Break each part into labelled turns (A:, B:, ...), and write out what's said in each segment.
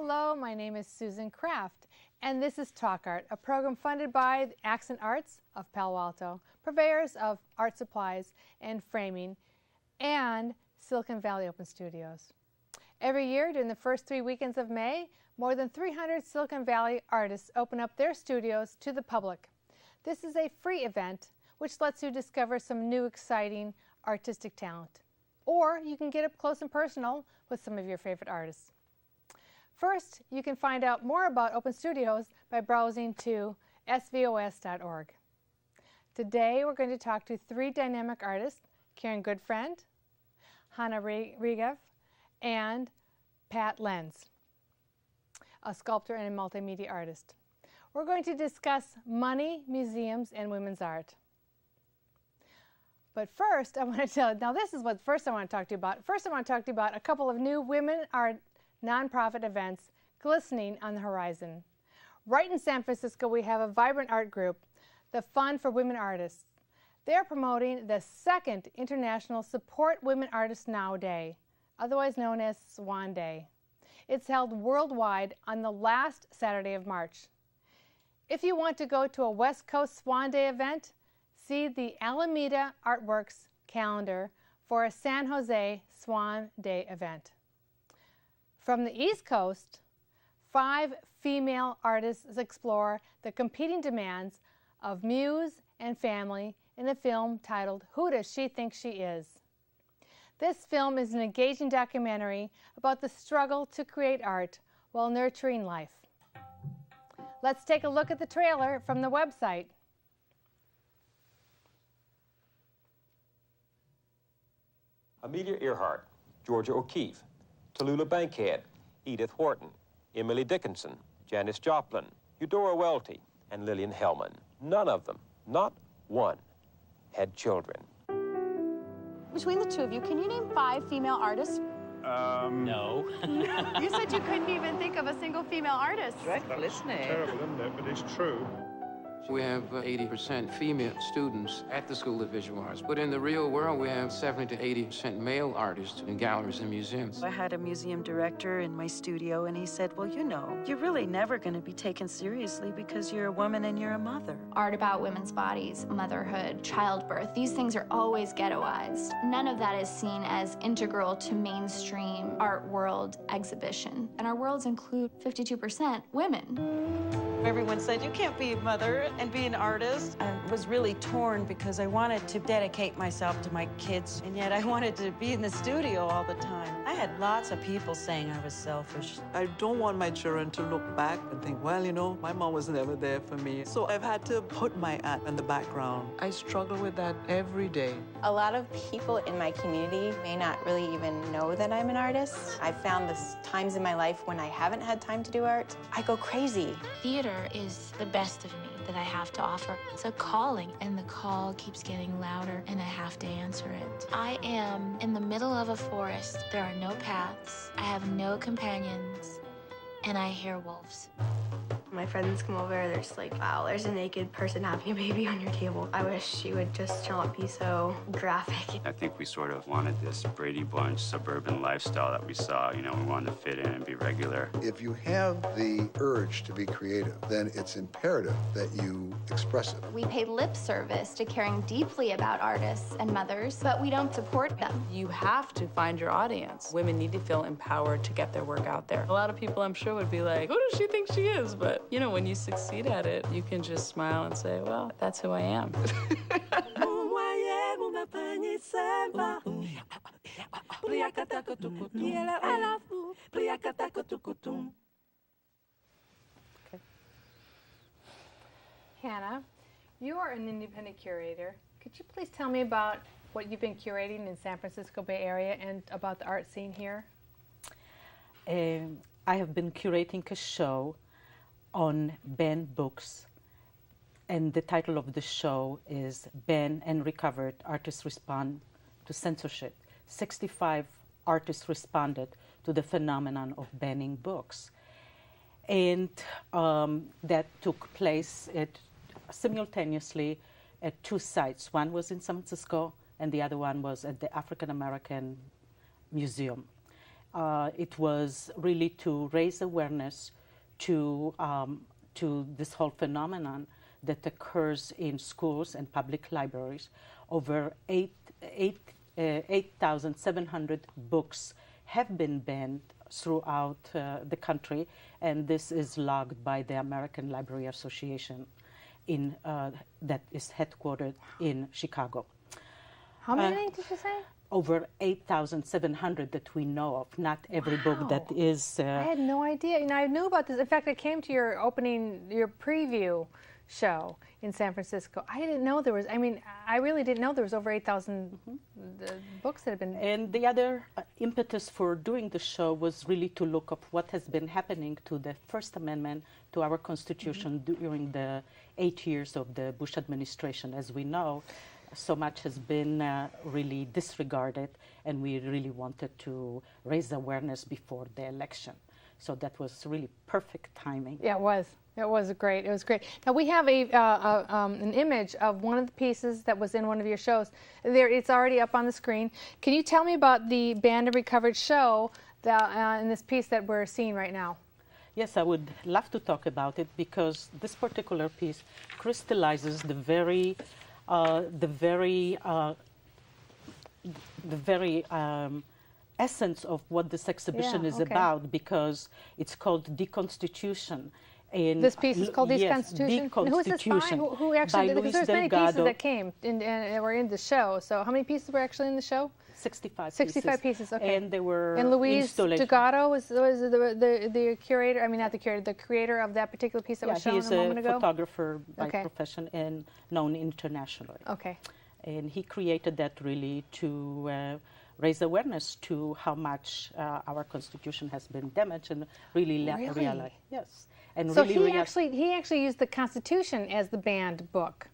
A: Hello, my name is Susan Kraft, and this is Talk Art, a program funded by the Accent Arts of Palo Alto, purveyors of art supplies and framing, and Silicon Valley Open Studios. Every year, during the first 3 weekends of May, more than 300 Silicon Valley artists open up their studios to the public. This is a free event which lets you discover some new, exciting artistic talent. Or you can get up close and personal with some of your favorite artists. First, you can find out more about Open Studios by browsing to svos.org. Today, we're going to talk to 3 dynamic artists, Gutfreund, Hanna Regev, and Lenz, a sculptor and a multimedia artist. We're going to discuss money, museums, and women's art. But first, I want to tell you, now this is what first I want to talk to you about. First, I want to talk to you about a couple of new women art nonprofit events glistening on the horizon. Right in San Francisco, we have a vibrant art group, the Fund for Women Artists. They're promoting the second International Support Women Artists Now Day, otherwise known as Swan Day. It's held worldwide on the last Saturday of March. If you want to go to a West Coast Swan Day event, see the Alameda Artworks calendar for a San Jose Swan Day event. From the East Coast, 5 female artists explore the competing demands of muse and family in a film titled Who Does She Think She Is? This film is an engaging documentary about the struggle to create art while nurturing life. Let's take a look at the trailer from the website.
B: Amelia Earhart, Georgia O'Keeffe, Tallulah Bankhead, Edith Wharton, Emily Dickinson, Janis Joplin, Eudora Welty, and Lillian Hellman. None of them, not one, had children.
C: Between the two of you, can you name 5 female artists?
D: No.
C: You said you couldn't even think of a single female artist.
D: Right, listening.
E: Terrible, isn't it? But it's true.
F: We have 80% female students at the School of Visual Arts, but in the real world, we have 70 to 80% male artists in galleries and museums.
G: I had a museum director in my studio, and he said, well, you know, you're really never going to be taken seriously because you're a woman and you're a mother.
H: Art about women's bodies, motherhood, childbirth, these things are always ghettoized. None of that is seen as integral to mainstream art world exhibition. And our worlds include 52% women.
G: Everyone said, you can't be a mother and be an artist. I was really torn because I wanted to dedicate myself to my kids, and yet I wanted to be in the studio all the time. I had lots of people saying I was selfish.
I: I don't want my children to look back and think, well, you know, my mom was never there for me. So I've had to put my art in the background. I struggle with that every day.
J: A lot of people in my community may not really even know that I'm an artist. I've found this times in my life when I haven't had time to do art, I go crazy.
K: Theater is the best of me that I have to offer. It's a calling, and the call keeps getting louder, and I have to answer it. I am in the middle of a forest. There are no paths. I have no companions, and I hear wolves.
L: My friends come over, they're just like, wow, there's a naked person having a baby on your table. I wish she would just not be so graphic.
M: I think we sort of wanted this Brady Bunch suburban lifestyle that we saw. You know, we wanted to fit in and be regular.
N: If you have the urge to be creative, then it's imperative that you express it.
H: We pay lip service to caring deeply about artists and mothers, but we don't support them.
O: You have to find your audience. Women need to feel empowered to get their work out there. A lot of people, I'm sure, would be like, who does she think she is? But you know, when you succeed at it, you can just smile and say, well, that's who I am.
A: Okay. Hanna, you are an independent curator. Could you please tell me about what you've been curating in San Francisco Bay Area and about the art scene here?
P: I have been curating a show on banned books, and the title of the show is Banned and Recovered, Artists Respond to Censorship. 65 artists responded to the phenomenon of banning books. And that took place simultaneously at 2 sites. One was in San Francisco, and the other one was at the African American Museum. It was really to raise awareness to this whole phenomenon that occurs in schools and public libraries. Over 8,700 books have been banned throughout the country, and this is logged by the American Library Association that is headquartered in Chicago.
A: How many did you say?
P: Over 8,700 that we know of, not every book that is...
A: I had no idea. You know, I knew about this. In fact, I came to your preview show in San Francisco. I didn't know there was, I mean, I really didn't know there was over 8,000 books that have been...
P: And the other impetus for doing the show was really to look up what has been happening to the First Amendment to our Constitution during the 8 years of the Bush administration. As we know, so much has been really disregarded, and we really wanted to raise awareness before the election. So that was really perfect timing.
A: Yeah, it was. It was great. It was great. Now we have an image of one of the pieces that was in one of your shows. There, it's already up on the screen. Can you tell me about the Banned and Recovered show in this piece that we're seeing right now?
P: Yes, I would love to talk about it, because this particular piece crystallizes the very essence of what this exhibition is about, because it's called Deconstitution.
A: This piece is called Deconstitution?
P: Deconstitution.
A: Who's this by? Who actually did it? Because there's many pieces that came and were in the show. So how many pieces were actually in the show?
P: 65
A: pieces, okay.
P: And they were
A: And Louise Dugato was the curator, I mean not the curator, the creator of that particular piece that was shown a moment ago?
P: He's a photographer by profession and known internationally.
A: Okay.
P: And he created that really to raise awareness to how much our Constitution has been damaged, and really realize. Yes. And
A: so
P: really
A: he actually used the Constitution as the banned book.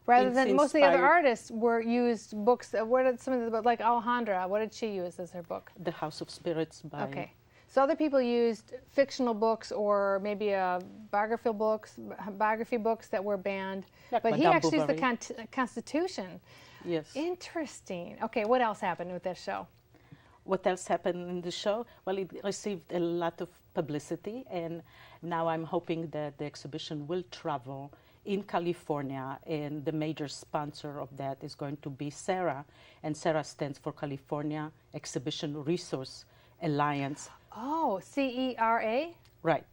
A: Rather than most of the other artists used books. What did some of the, like Alejandra, what did she use as her book?
P: The House of Spirits by...
A: Okay. So other people used fictional books or maybe biography books that were banned.
P: Like
A: but
P: Madame
A: he actually
P: Bovary.
A: used the Constitution.
P: Yes.
A: Interesting. Okay, what else happened with that show?
P: What else happened in the show? Well, it received a lot of publicity, and now I'm hoping that the exhibition will travel in California, and the major sponsor of that is going to be SARA, and SARA stands for California Exhibition Resource Alliance.
A: Oh, CERA?
P: Right.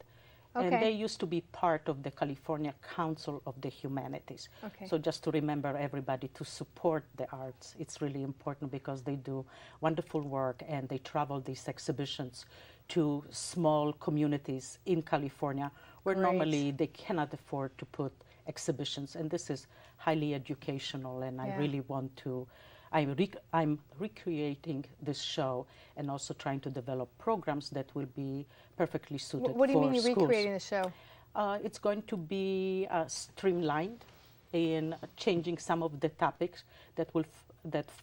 A: Okay.
P: And they used to be part of the California Council of the Humanities.
A: Okay.
P: So just to remember everybody to support the arts, it's really important, because they do wonderful work, and they travel these exhibitions to small communities in California where normally they cannot afford to put exhibitions, and this is highly educational, and I really want to, I'm recreating this show and also trying to develop programs that will be perfectly suited for schools.
A: What do you mean you're recreating the show?
P: It's going to be streamlined in changing some of the topics that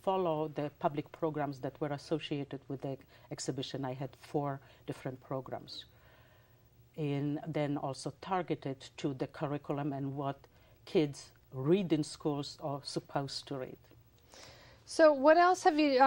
P: follow the public programs that were associated with the exhibition. I had 4 different programs. And then also targeted to the curriculum and what kids read in schools are supposed to read.
A: So what else have you,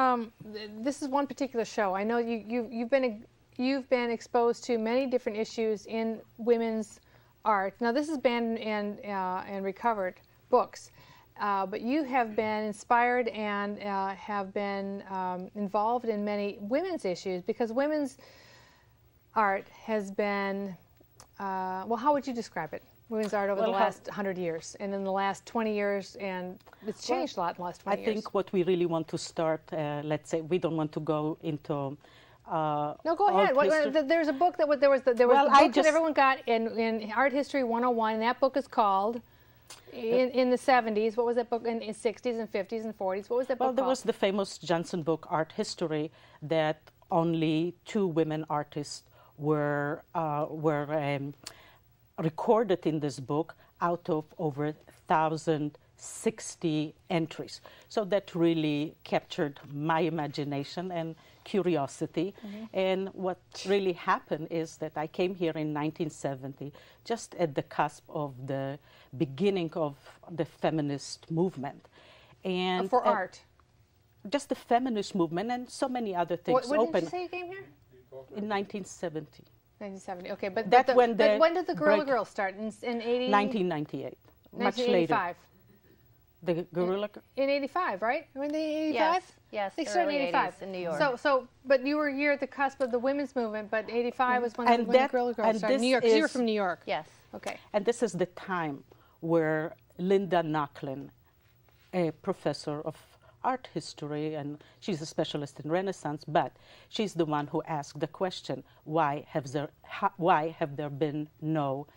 A: this is one particular show. I know you've been exposed to many different issues in women's art. Now this is banned and recovered books, but you have been inspired and have been involved in many women's issues, because women's art has been, well, how would you describe it? Women's art over the last 100 years, and in the last 20 years, and it's changed a lot in the last 20 years.
P: I think what we really want to start, let's say, we don't want to go into
A: no, go ahead. There's a book that there was the book that everyone got in Art History 101, and that book is called, in the 70s, what was that book, in the 60s and 50s and 40s, what was that book called?
P: There was the famous Johnson book, Art History, that only 2 women artists were recorded in this book out of over 1,060 entries. So that really captured my imagination and curiosity. And what really happened is that I came here in 1970, just at the cusp of the beginning of the feminist movement. And
A: for art?
P: just the feminist movement and so many other things.
A: When did you say you came here?
P: In 1970.
A: 1970. Okay, but
P: when
A: did the Guerrilla Girls start? In 80?
P: 1998. Much later. The Guerrilla
A: in 85, right? Were they 85?
C: Yes.
A: They started in 85
C: in New York.
A: But you were here at the cusp of the women's movement. But 85 was when the Guerrilla Girls started in New York. Because you were from New York.
C: Yes.
A: Okay.
P: And this is the time where Linda Nochlin, a professor of art history, and she's a specialist in Renaissance, but she's the one who asked the question, why have there been no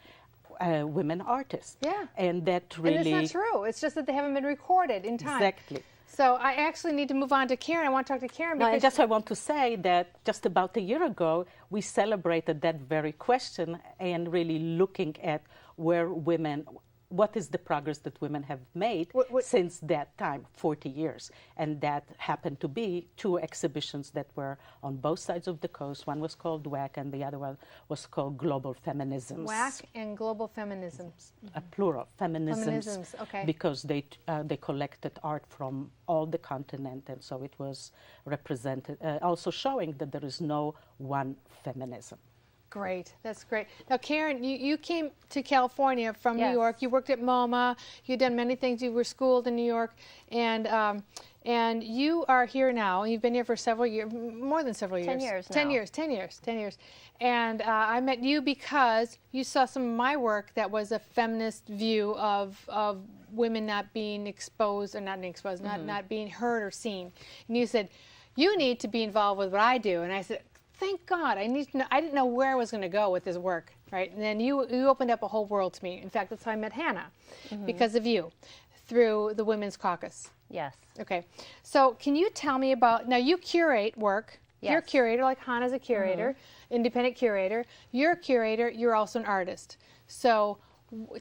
P: women artists?
A: Yeah.
P: And that really...
A: And it's not true. It's just that they haven't been recorded in time.
P: Exactly.
A: So I actually need to move on to Karen. I want to talk to Karen.
P: No, and I want to say that just about a year ago, we celebrated that very question and really looking at where women... What is the progress that women have made since that time, 40 years? And that happened to be 2 exhibitions that were on both sides of the coast. One was called WAC and the other one was called Global Feminisms.
A: WAC and Global Feminisms.
P: A plural, feminisms.
A: Okay.
P: Because they collected art from all the continent, and so it was represented, also showing that there is no one feminism.
A: Great, that's great. Now, Karen, you came to California from New York. You worked at MoMA. You've done many things. You were schooled in New York, and you are here now. You've been here for several years, more than several years.
C: 10 years now.
A: 10 years. And I met you because you saw some of my work that was a feminist view of women not being exposed, or not being exposed, not being heard or seen. And you said, you need to be involved with what I do. And I said, thank God. I didn't know where I was going to go with this work, right? And then you opened up a whole world to me. In fact, that's how I met Hanna, because of you, through the Women's Caucus.
C: Yes.
A: Okay. So can you tell me about, now you curate work.
C: Yes.
A: You're a curator, like Hanna's a curator, independent curator. You're a curator. You're also an artist. So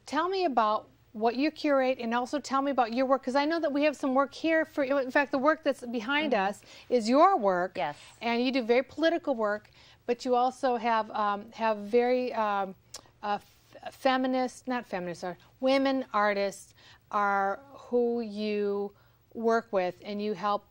A: tell me about what you curate, and also tell me about your work, because I know that we have some work here for, in fact, the work that's behind us is your work.
C: Yes.
A: And you do very political work, but you also have very women artists are who you work with, and you help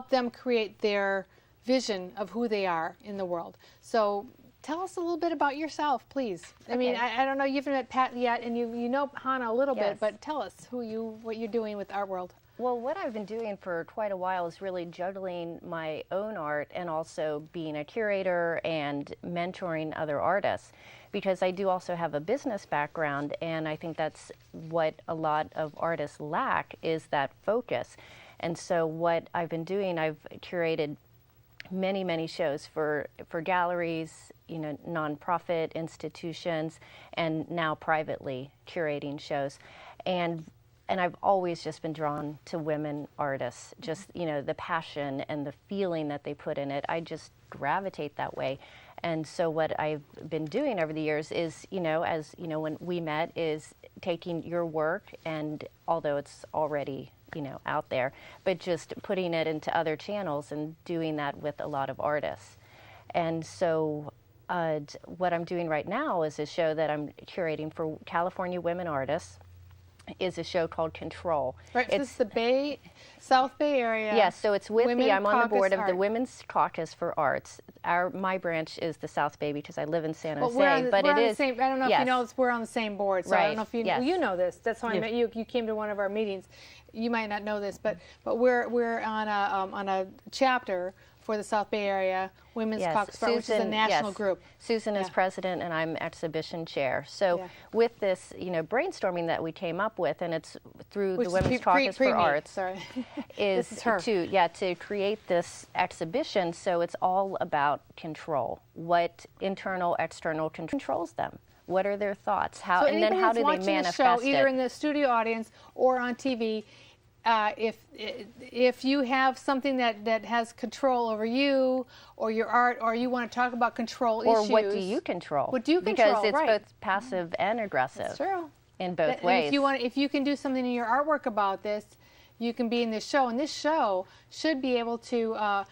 A: them create their vision of who they are in the world. So tell us a little bit about yourself, please.
C: Okay.
A: I mean, I don't know, you haven't met Pat yet, and you know Hanna a little bit, but tell us what you're doing with Art World.
C: Well, what I've been doing for quite a while is really juggling my own art and also being a curator and mentoring other artists, because I do also have a business background, and I think that's what a lot of artists lack, is that focus. And so what I've been doing, I've curated many shows for galleries, nonprofit institutions, and now privately curating shows. And I've always just been drawn to women artists, just, the passion and the feeling that they put in it. I just gravitate that way. And so what I've been doing over the years is, when we met, is taking your work, and although it's already out there, but just putting it into other channels and doing that with a lot of artists. And so what I'm doing right now is a show that I'm curating for California women artists, is a show called Control.
A: Right, so it's the South Bay area.
C: Yes, so it's with me. I'm on the board of
A: Art.
C: the Women's Caucus for Arts. My branch is the South Bay because I live in San Jose.
A: But it is. I don't know if you know this, we're on the same board, so
C: right.
A: I don't know if you know. You know this. That's how I met you. You came to one of our meetings. You might not know this, but we're on a chapter for the South Bay area Women's Caucus, which is a national group.
C: Susan is president, and I'm exhibition chair. So with this, brainstorming that we came up with, and it's through the Women's Caucus for Arts, is to create this exhibition. So it's all about control. What internal, external controls them? What are their thoughts? How, and then how do they manifest
A: the show,
C: it?
A: either in the studio audience or on TV, if you have something that has control over you or your art, or you want to talk about control issues.
C: Or what do you control?
A: What do you control?
C: Because it's both passive and aggressive.
A: That's true.
C: In both ways.
A: If you can do something in your artwork about this, you can be in this show, and this show should be able to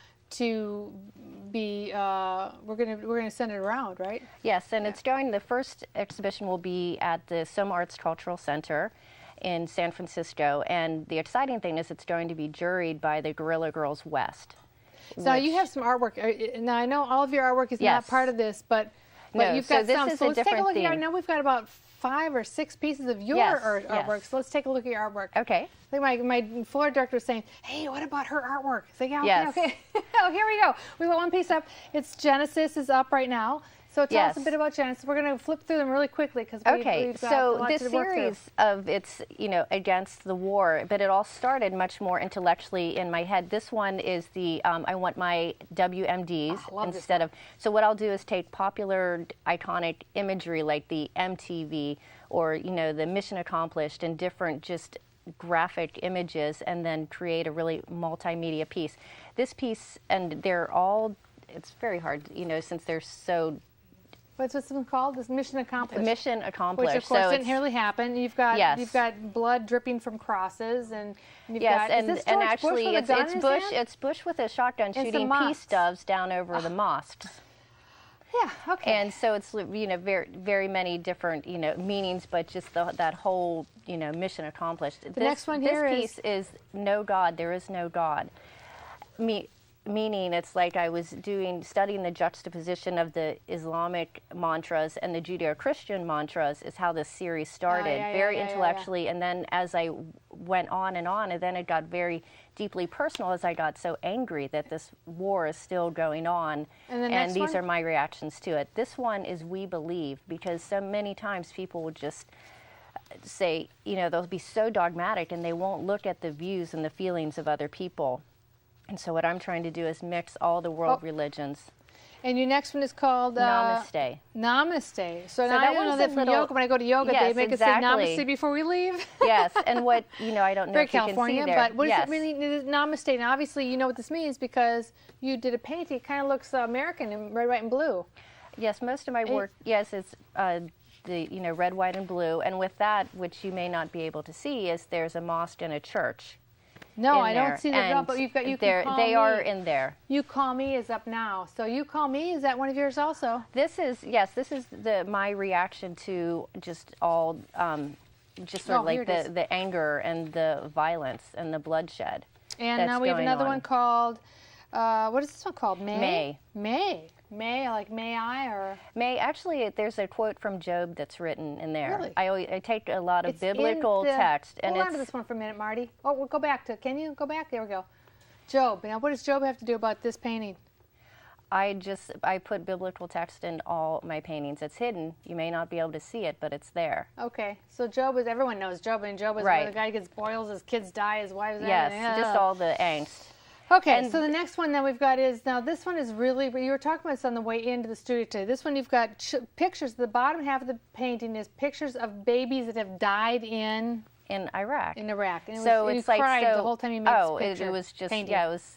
A: be. We're gonna send it around, right?
C: Yes, and it's going. The first exhibition will be at the Soma Arts Cultural Center. in San Francisco. And the exciting thing is it's going to be juried by the Guerrilla Girls West.
A: So you have some artwork. Now, I know all of your artwork is not part of this, but
C: no,
A: you've got
C: so
A: some.
C: This is
A: so
C: a
A: let's take a
C: different
A: look
C: theme.
A: at. I know we've got about 5 or 6 pieces of your artwork. So let's take a look at your artwork.
C: Okay.
A: I think my floor director was saying, "Hey, what about her artwork?" I think,
C: Yes.
A: okay. Oh, here we go. We got one piece up. It's Genesis is up right now. So tell us a bit about Genesis. We're going to flip through them really quickly because we've got a lot
C: this
A: to work through.
C: series of it's against the war, but it all started much more intellectually in my head. This one is the I want my WMDs instead of. So what I'll do is take popular iconic imagery like the MTV or the Mission Accomplished and different just graphic images, and then create a really multimedia piece. This piece, and they're all. It's very hard, since they're so.
A: What's this one called? This Mission Accomplished.
C: Mission Accomplished.
A: Which of course didn't really happen. You've got blood dripping from crosses, and you've got.
C: And
A: is this George
C: actually
A: Bush with a gun in his hand?
C: It's Bush with a shotgun
A: And
C: shooting
A: some
C: peace doves down over the mosques.
A: Yeah. Okay.
C: And so it's very very many different meanings, but just that whole mission accomplished.
A: The next one here
C: this piece is no God. There is no God. Meaning it's like I was studying the juxtaposition of the Islamic mantras and the Judeo-Christian mantras is how this series started, very intellectually, and then as I went on, and then it got very deeply personal as I got so angry that this war is still going on, and these are my reactions to it. This one is We Believe, because so many times people would just say, they'll be so dogmatic and they won't look at the views and the feelings of other people. And so what I'm trying to do is mix all the world religions.
A: And your next one is called
C: Namaste.
A: Namaste. So now
C: that
A: I know
C: one's
A: that
C: a
A: from
C: little-
A: yoga, when I go to yoga, they make us say Namaste before we leave.
C: Yes, and what, I don't know
A: Very
C: if you
A: California,
C: can see there.
A: but what does it really mean? Namaste. Now, obviously, you know what this means because you did a painting. It kind of looks American in red, white, and blue.
C: Yes, most of my work, it's the red, white, and blue. And with that, which you may not be able to see, is there's a mosque and a church.
A: No, I don't see that at all, but you can call
C: they
A: me.
C: are in there.
A: You Call Me is up now. So You Call Me, is that one of yours also?
C: This is my reaction to just all, just sort of like the anger and the violence and the bloodshed.
A: And now we have another one called, what is this one called?
C: May.
A: May, like may I or?
C: May, actually, there's a quote from Job that's written in there.
A: Really?
C: I take a lot of biblical text.
A: Hold on to this one for a minute, Marty. Oh, we'll go back to, can you go back? There we go. Job. Now, what does Job have to do about this painting?
C: I put biblical text in all my paintings. It's hidden. You may not be able to see it, but it's there.
A: Okay. So Job is, everyone knows Job, and Job is where the guy gets boils, his kids die, his wives die.
C: Yes, just all the angst.
A: Okay, so the next one that we've got is, now this one is really, you were talking about this on the way into the studio today. This one you've got pictures, the bottom half of the painting is pictures of babies that have died in
C: Iraq.
A: In Iraq. And
C: so
A: you
C: it's like,
A: cried the whole time you made this picture.
C: It was just,
A: painting.
C: it was,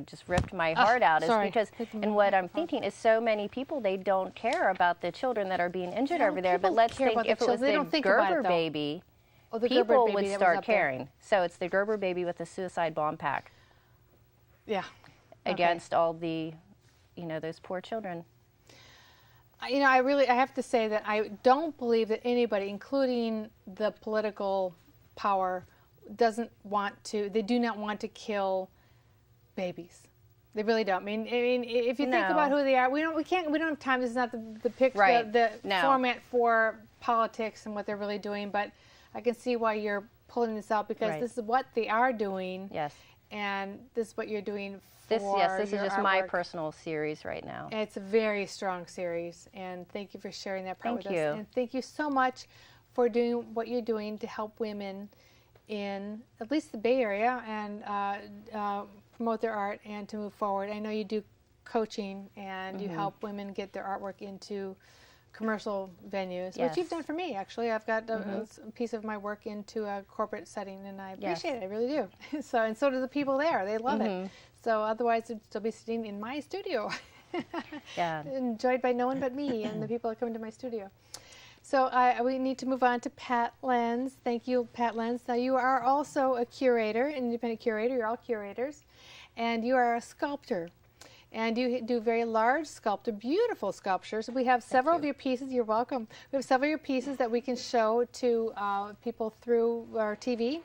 C: just ripped my heart out. Because, and what I'm thinking is so many people, they don't care about the children that are being injured over there. But let's think if it was the Gerber Baby, people would start caring. So it's the Gerber Baby with the suicide bomb pack.
A: Yeah.
C: Against all the, those poor children.
A: I have to say that I don't believe that anybody, including the political power, they do not want to kill babies. They really don't. I mean, if you think about who they are, we don't have time. This is not the format for politics and what they're really doing, but I can see why you're pulling this out because this is what they are doing.
C: Yes.
A: And this is what you're doing for
C: This is just
A: artwork.
C: my personal series right now.
A: And it's a very strong series, and thank you for sharing that part with us.
C: Thank you.
A: And thank you so much for doing what you're doing to help women in at least the Bay Area and promote their art and to move forward. I know you do coaching and you help women get their artwork into commercial venues, which you've done for me, actually. I've got a piece of my work into a corporate setting, and I appreciate it. I really do. And so do the people there. They love it. So otherwise, I'd still be sitting in my studio, enjoyed by no one but me and the people that come into my studio. So we need to move on to Pat Lenz. Thank you, Pat Lenz. Now, you are also a curator, an independent curator. You're all curators. And you are a sculptor. And you do very large beautiful sculptures. We have several of your pieces. You're welcome. We have several of your pieces that we can show to people through our TV.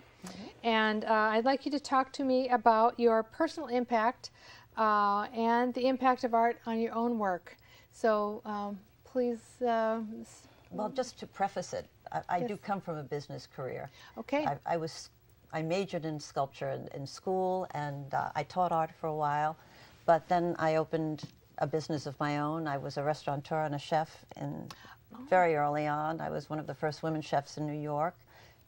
A: And I'd like you to talk to me about your personal impact and the impact of art on your own work. So please.
Q: Well, just to preface it, I do come from a business career.
A: Okay.
Q: I majored in sculpture in school, and I taught art for a while, but then I opened a business of my own. I was a restaurateur and a chef very early on. I was one of the first women chefs in New York,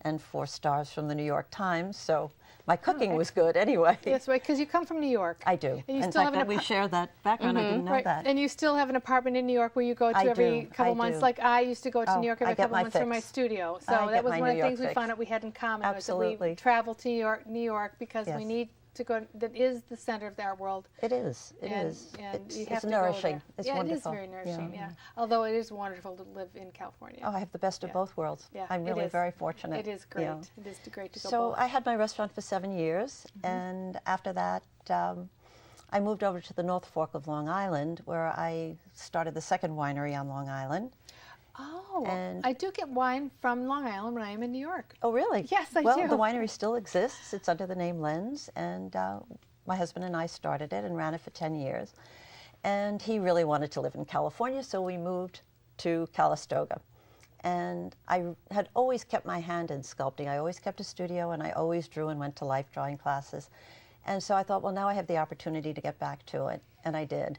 Q: and 4 stars from the New York Times, so my cooking was good anyway.
A: Yes, right, because you come from New York.
Q: I do.
A: And
Q: in fact, we share that background. I didn't know that.
A: And you still have an apartment in New York where you go to every couple months, like I used to go to New York every couple months for my studio. So that was one of the things we found out we had in common.
Q: Absolutely.
A: Was that we travel to New York because we need to go. That is the center of our world.
Q: It is. It is.
A: And you have
Q: it's
A: to
Q: nourishing.
A: Go there.
Q: It's
A: yeah,
Q: wonderful.
A: It is very nourishing. Yeah. Although it is wonderful to live in California.
Q: Oh, I have the best of both worlds.
A: Yeah,
Q: I'm really very fortunate.
A: It is great. It is great to go.
Q: So I had my restaurant for 7 years, and after that, I moved over to the North Fork of Long Island, where I started the second winery on Long Island.
A: Oh, and I do get wine from Long Island when I am in New York.
Q: Oh, really?
A: Yes, I do.
Q: Well, the winery still exists. It's under the name Lenz, and my husband and I started it and ran it for 10 years. And he really wanted to live in California, so we moved to Calistoga. And I had always kept my hand in sculpting. I always kept a studio, and I always drew and went to life drawing classes. And so I thought, well, now I have the opportunity to get back to it, and I did.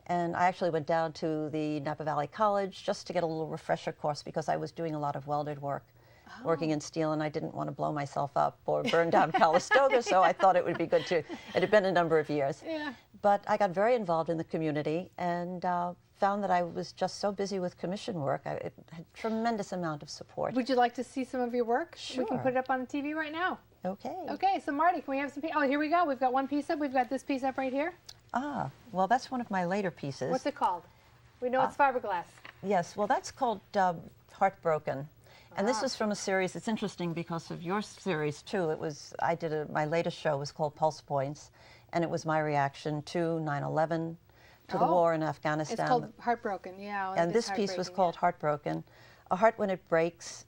Q: And I actually went down to the Napa Valley College just to get a little refresher course because I was doing a lot of welded work, working in steel, and I didn't want to blow myself up or burn down Calistoga, so I thought it would be good to, it had been a number of years.
A: Yeah.
Q: But I got very involved in the community and found that I was just so busy with commission work. It had a tremendous amount of support.
A: Would you like to see some of your work?
Q: Sure.
A: We can put it up on the TV right now.
Q: Okay.
A: Okay, so Marty, can we have some Oh, here we go. We've got one piece up. We've got this piece up right here.
Q: Ah, well, that's one of my later pieces.
A: What's it called? We know it's fiberglass.
Q: Yes, well, that's called Heartbroken. And this was from a series. It's interesting because of your series, too. My latest show was called Pulse Points, and it was my reaction to 9/11, to the war in Afghanistan.
A: It's called Heartbroken, yeah.
Q: And this piece was called Heartbroken. A heart, when it breaks,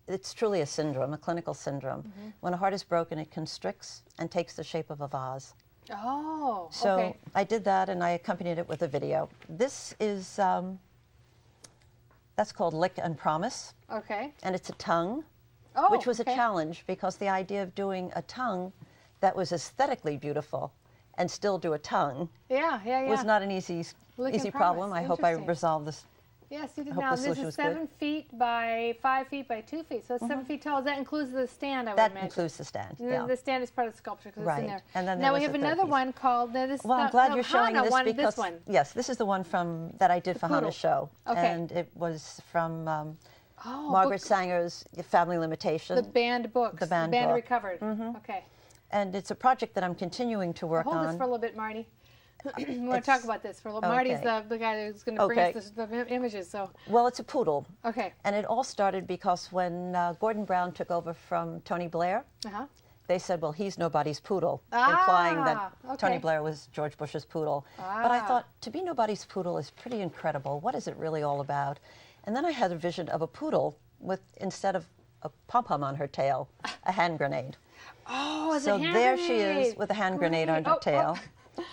Q: it's truly a syndrome, a clinical syndrome. When a heart is broken, it constricts and takes the shape of a vase.
A: Oh,
Q: so
A: okay.
Q: I did that, and I accompanied it with a video. This is, that's called Lick and Promise.
A: Okay.
Q: And it's a tongue, which was a challenge because the idea of doing a tongue that was aesthetically beautiful and still do a tongue was not an easy problem. I hope I resolved this.
A: Yes, you did. Now, this is 7 feet by 5 feet by 2 feet, so it's 7 feet tall. That includes the stand, I would imagine.
Q: That includes the stand,
A: yeah. The stand is part of the sculpture because it's in there.
Q: And then
A: now we have another one called...
Q: Well, I'm glad you're showing this because...
A: This one.
Q: Yes, this is the one that I did for Hanna's show.
A: Okay.
Q: And it was from Margaret Sanger's Family Limitation.
A: The banned books.
Q: The banned
A: book.
Q: Recovered.
A: Okay.
Q: And it's a project that I'm continuing to work on.
A: Hold this for a little bit, Marty. We want to talk about this for a little. Marty's the guy who's going to bring us the images. So.
Q: Well, it's a poodle.
A: Okay.
Q: And it all started because when Gordon Brown took over from Tony Blair, they said, well, he's nobody's poodle, implying that Tony Blair was George Bush's poodle. But I thought, to be nobody's poodle is pretty incredible. What is it really all about? And then I had a vision of a poodle with, instead of a pom-pom on her tail, a hand grenade.
A: Oh, it's
Q: so
A: a hand
Q: there
A: grenade.
Q: She is with a hand grenade on her tail.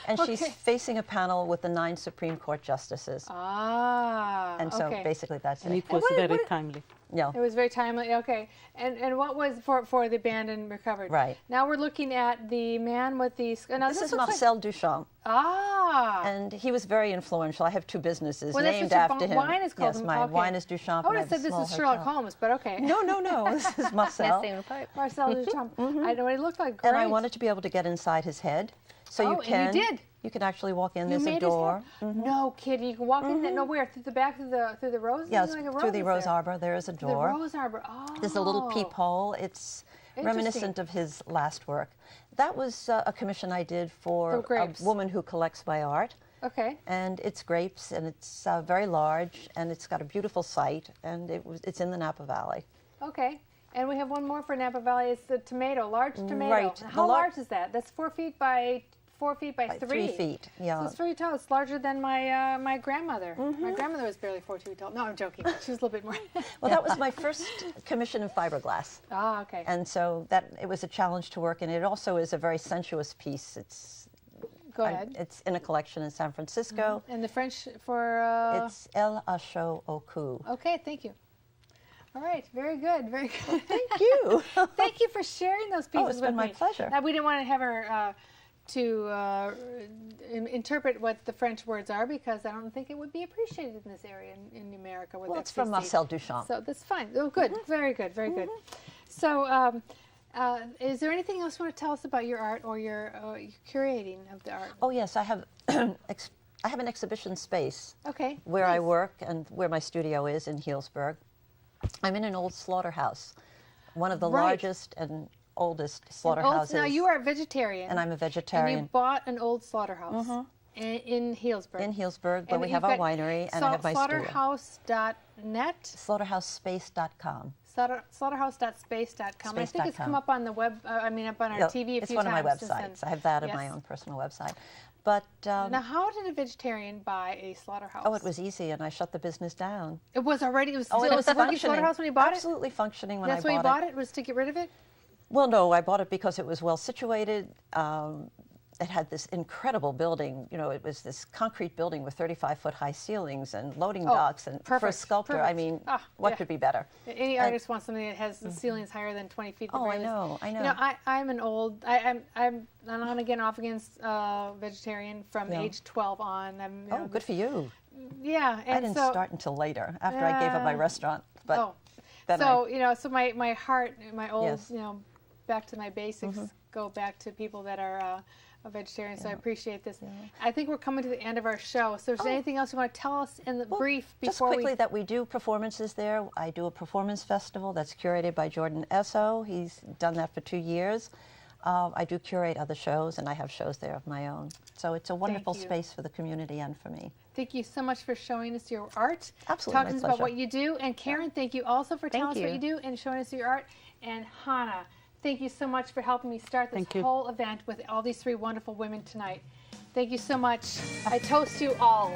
Q: And she's facing a panel with the 9 Supreme Court justices. And so basically that's
P: it. And it was very timely.
Q: Yeah.
A: It was very timely, okay. And what was for the banned and recovered?
Q: Right.
A: Now we're looking at the man with the... Now
Q: this is Marcel Duchamp. And he was very influential. I have 2 businesses named after him.
A: Wine is called
Q: yes, my wine is Duchamp.
A: I would have said this is Sherlock Holmes, but okay.
Q: No. This is Marcel.
A: Marcel Duchamp. I know what he looked like. Great.
Q: And I wanted to be able to get inside his head. So you can.
A: And you did.
Q: You can actually walk in. There's a door.
A: No kidding. You can walk in there. No, where? Through the back, through the rose?
Q: Yes, through the rose arbor. There is a door.
A: The rose arbor. Oh.
Q: There's a little peephole. It's reminiscent of his last work. That was a commission I did for a woman who collects my art.
A: Okay.
Q: And it's grapes, and it's very large, and it's got a beautiful site, and it's in the Napa Valley.
A: Okay. And we have one more for Napa Valley. It's the tomato, large tomato.
Q: Right.
A: How large is that? That's 4 feet by 4 feet by 3.
Q: 3 feet, yeah.
A: So it's very tall. It's larger than my my grandmother. My grandmother was barely 4 feet tall. No, I'm joking. She was a little bit more.
Q: Well, that was my first commission in fiberglass.
A: Ah, okay.
Q: And so it was a challenge to work in. It also is a very sensuous piece.
A: Go ahead.
Q: It's in a collection in San Francisco.
A: And the French for?
Q: It's El Acho au Cou.
A: Okay, thank you. All right, very good, very good.
Q: Thank you.
A: Thank you for sharing those pieces
Q: it's
A: with
Q: been my
A: me.
Q: pleasure.
A: Now, we didn't want to have her interpret what the French words are because I don't think it would be appreciated in this area in America. With
Q: Well, it's from Marcel Duchamp.
A: So that's fine. Oh, good. Very good, very good. So is there anything else you want to tell us about your art or your curating of the art?
Q: Oh, yes, I have I have an exhibition space where
A: nice.
Q: I work and where my studio is in Healdsburg. I'm in an old slaughterhouse, one of the largest and oldest slaughterhouses.
A: Now, you are a vegetarian.
Q: And I'm a vegetarian.
A: And you bought an old slaughterhouse in Healdsburg.
Q: In Healdsburg, but we have our winery and I have my studio.
A: Slaughterhouse.net?
Q: Slaughterhousespace.com.
A: Slaughterhouse.space.com. I think it's come up on the web, up on our TV a few times.
Q: It's one of my websites. I have that on my own personal website. But
A: now, how did a vegetarian buy a slaughterhouse?
Q: Oh, it was easy, and I shut the business down.
A: It was already. It was
Q: it was
A: a working slaughterhouse when you bought it.
Q: Absolutely functioning when I bought it.
A: That's why you bought it. Was to get rid of it.
Q: Well, no, I bought it because it was well situated. It had this incredible building. You know, it was this concrete building with 35-foot high ceilings and loading docks. And for a sculptor, I mean, what could be better?
A: Any artist wants something that has the ceilings higher than 20 feet.
Q: Oh, I know.
A: You know, I'm an old. I'm on again, off against vegetarian from age 12 on.
Q: Good for you.
A: Yeah, and
Q: I didn't start until later, after I gave up my restaurant. But
A: so my heart, my old, back to my basics, go back to people that are a vegetarian. So I appreciate this. I think we're coming to the end of our show. So is there anything else you want to tell us in the brief before
Q: just quickly that we do performances there. I do a performance festival that's curated by Jordan Esso. He's done that for 2 years. I do curate other shows, and I have shows there of my own. So it's a wonderful space for the community and for me.
A: Thank you so much for showing us your art.
Q: Absolutely,
A: talking about what you do. And Karen, thank you also for telling us what you do and showing us your art. And Hanna, thank you so much for helping me start this whole event with all these 3 wonderful women tonight. Thank you so much. I toast you all.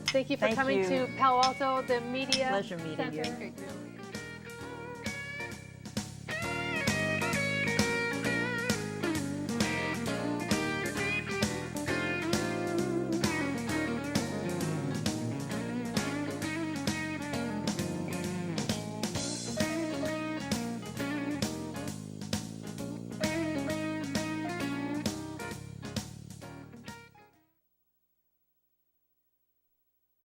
A: Thank you for coming to Palo Alto, the media
Q: Pleasure meeting
A: center.
Q: you.